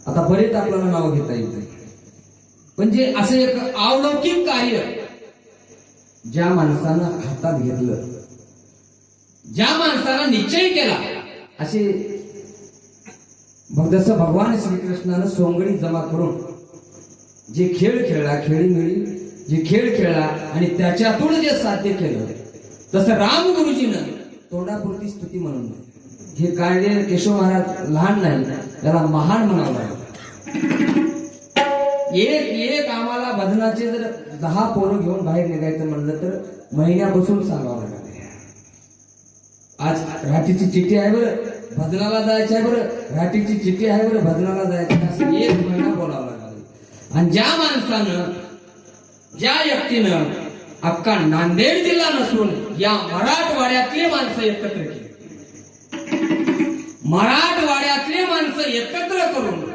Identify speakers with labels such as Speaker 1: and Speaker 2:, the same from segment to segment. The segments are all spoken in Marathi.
Speaker 1: आता बरेच आपल्याला नाव घेता येते, म्हणजे असं एक अलौकिक कार्य ज्या माणसानं हातात घेतलं, ज्या माणसानं निश्चय केला, असे जसं भगवान श्रीकृष्णानं सोंगडी जमा करून जे खेळ खेळला, खेळीमेळी जे खेळ खेळला आणि त्याच्यातून जे साध्य केलं, तसं राम गुरुजीनं तोंडापुरती स्तुती म्हणून हे कार्य केशव महाराज लहान नाही, त्याला महान म्हणावं लागलं. एक आम्हाला भजनाचे जर 10 पोरं घेऊन बाहेर निघायचं म्हणलं तर महिन्यापासून सांगावं लागलं. आज राठीची चिठ्ठी आहे बरं, भजनाला जायचं आहे बरं, राठीची चिठ्ठी आहे बरं, भजनाला जायचं, असं 1 महिना बोलावं लागलं. आणि ज्या माणसानं, ज्या व्यक्तीनं अख्खा नांदेड जिल्हा नसून या मराठवाड्यातले माणसं एकत्र केले, मराठवाड्यातले माणसं एकत्र करून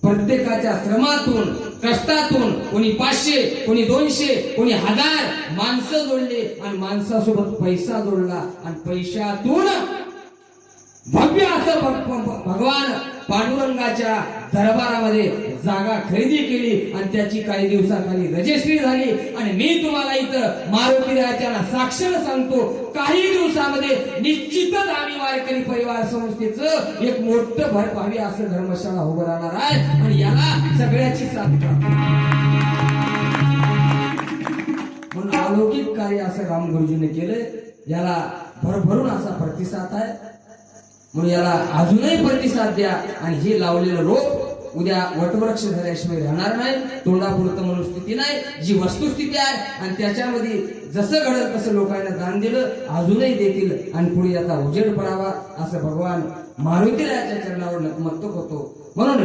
Speaker 1: प्रत्येकाच्या श्रमातून, कष्टातून, कोणी 500, कोणी 200, कोणी 1000 माणसं जोडले आणि माणसासोबत पैसा जोडला आणि पैशातून भव्य असं भगवान पांडुरंगाच्या दरबारामध्ये जागा खरेदी केली आणि त्याची काही दिवसाखाली रजिस्ट्री झाली. आणि मी तुम्हाला इथं मारुती राजाला साक्षर सांगतो, काही दिवसामध्ये निश्चितच आम्ही वारकरी परिवार संस्थेचं एक मोठं भरभावी असं धर्मशाळा उभं राहणार आहे आणि याला सगळ्याची साथ म्हणून अलौकिक कार्य असं राम गुरुजीने केलं. याला भरभरून असा प्रतिसाद आहे, म्हणून याला अजूनही प्रतिसाद द्या. आणि हे लावलेलं रोप उद्या वटवृक्ष झाल्याशिवाय राहणार नाही. तोंडापुरतं म्हणून स्थिती नाही, जी वस्तुस्थिती आहे आणि त्याच्यामध्ये जसं घडलं तसं लोकांना दान दिलं, अजूनही देतील आणि पुढे याचा उजेड पडावा असं भगवान मारुती रायाच्या चरणावर नतमस्तक होतो. म्हणून